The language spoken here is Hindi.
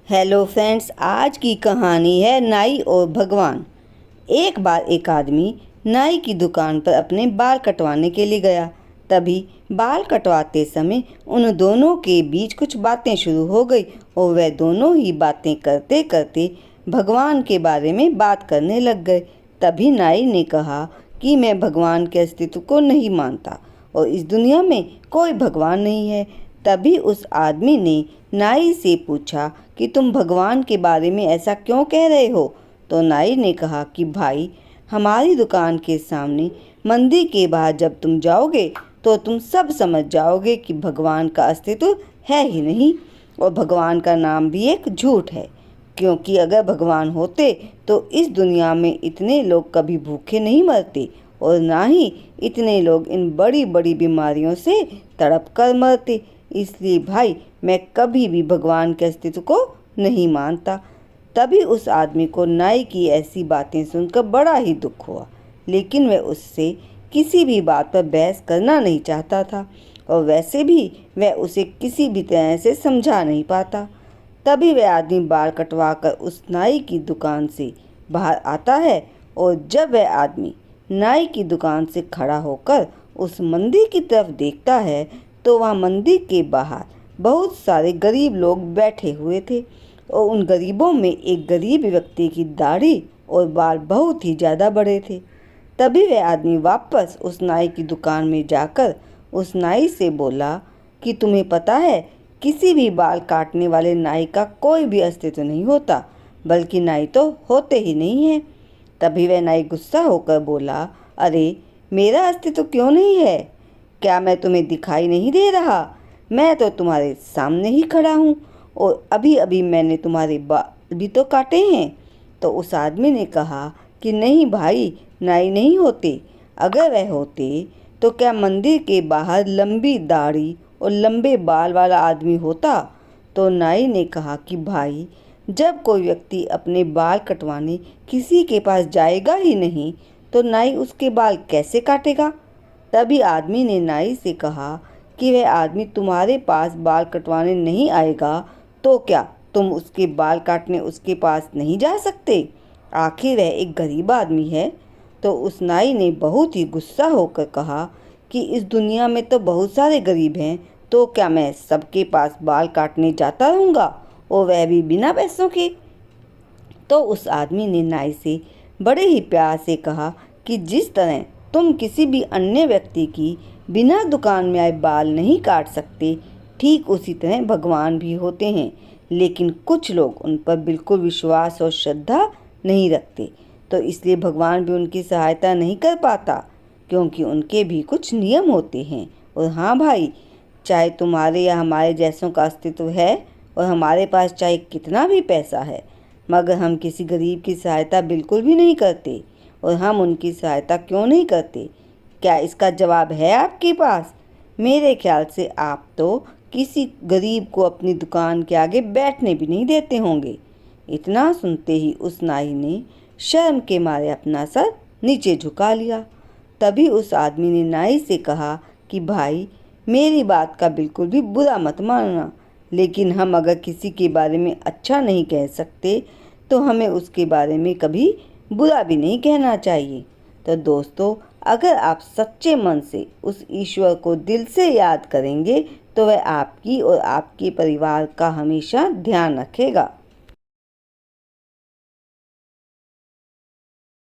हेलो फ्रेंड्स, आज की कहानी है नाई और भगवान। एक बार एक आदमी नाई की दुकान पर अपने बाल कटवाने के लिए गया। तभी बाल कटवाते समय उन दोनों के बीच कुछ बातें शुरू हो गई और वह दोनों ही बातें करते करते भगवान के बारे में बात करने लग गए। तभी नाई ने कहा कि मैं भगवान के अस्तित्व को नहीं मानता और इस दुनिया में कोई भगवान नहीं है। तभी उस आदमी ने नाई से पूछा कि तुम भगवान के बारे में ऐसा क्यों कह रहे हो। तो नाई ने कहा कि भाई, हमारी दुकान के सामने मंदिर के बाहर जब तुम जाओगे तो तुम सब समझ जाओगे कि भगवान का अस्तित्व है ही नहीं और भगवान का नाम भी एक झूठ है, क्योंकि अगर भगवान होते तो इस दुनिया में इतने लोग कभी भूखे नहीं मरते और ना ही इतने लोग इन बड़ी बड़ी बीमारियों से तड़प कर मरते। इसलिए भाई, मैं कभी भी भगवान के अस्तित्व को नहीं मानता। तभी उस आदमी को नाई की ऐसी बातें सुनकर बड़ा ही दुख हुआ, लेकिन वह उससे किसी भी बात पर बहस करना नहीं चाहता था और वैसे भी वह उसे किसी भी तरह से समझा नहीं पाता। तभी वह आदमी बाल कटवा कर उस नाई की दुकान से बाहर आता है और जब वह आदमी नाई की दुकान से खड़ा होकर उस मंदिर की तरफ देखता है तो वहाँ मंदिर के बाहर बहुत सारे गरीब लोग बैठे हुए थे और उन गरीबों में एक गरीब व्यक्ति की दाढ़ी और बाल बहुत ही ज़्यादा बड़े थे। तभी वह आदमी वापस उस नाई की दुकान में जाकर उस नाई से बोला कि तुम्हें पता है, किसी भी बाल काटने वाले नाई का कोई भी अस्तित्व नहीं होता, बल्कि नाई तो होते ही नहीं है। तभी वह नाई गुस्सा होकर बोला, अरे, मेरा अस्तित्व क्यों नहीं है? क्या मैं तुम्हें दिखाई नहीं दे रहा? मैं तो तुम्हारे सामने ही खड़ा हूँ और अभी अभी मैंने तुम्हारे बाल भी तो काटे हैं। तो उस आदमी ने कहा कि नहीं भाई, नाई नहीं होते। अगर वह होते तो क्या मंदिर के बाहर लंबी दाढ़ी और लंबे बाल वाला आदमी होता? तो नाई ने कहा कि भाई, जब कोई व्यक्ति अपने बाल कटवाने किसी के पास जाएगा ही नहीं तो नाई उसके बाल कैसे काटेगा? तभी आदमी ने नाई से कहा कि वह आदमी तुम्हारे पास बाल कटवाने नहीं आएगा तो क्या तुम उसके बाल काटने उसके पास नहीं जा सकते? आखिर वह एक गरीब आदमी है। तो उस नाई ने बहुत ही गुस्सा होकर कहा कि इस दुनिया में तो बहुत सारे गरीब हैं, तो क्या मैं सबके पास बाल काटने जाता रहूँगा और वह भी बिना पैसों के? तो उस आदमी ने नाई से बड़े ही प्यार से कहा कि जिस तरह तुम किसी भी अन्य व्यक्ति की बिना दुकान में आए बाल नहीं काट सकते, ठीक उसी तरह भगवान भी होते हैं, लेकिन कुछ लोग उन पर बिल्कुल विश्वास और श्रद्धा नहीं रखते, तो इसलिए भगवान भी उनकी सहायता नहीं कर पाता, क्योंकि उनके भी कुछ नियम होते हैं। और हाँ भाई, चाहे तुम्हारे या हमारे जैसों का अस्तित्व है और हमारे पास चाहे कितना भी पैसा है, मगर हम किसी गरीब की सहायता बिल्कुल भी नहीं करते। और हम उनकी सहायता क्यों नहीं करते? क्या इसका जवाब है आपके पास? मेरे ख्याल से आप तो किसी गरीब को अपनी दुकान के आगे बैठने भी नहीं देते होंगे। इतना सुनते ही उस नाई ने शर्म के मारे अपना सर नीचे झुका लिया। तभी उस आदमी ने नाई से कहा कि भाई, मेरी बात का बिल्कुल भी बुरा मत मानना, लेकिन हम अगर किसी के बारे में अच्छा नहीं कह सकते तो हमें उसके बारे में कभी बुरा भी नहीं कहना चाहिए। तो दोस्तों, अगर आप सच्चे मन से उस ईश्वर को दिल से याद करेंगे तो वह आपकी और आपके परिवार का हमेशा ध्यान रखेगा।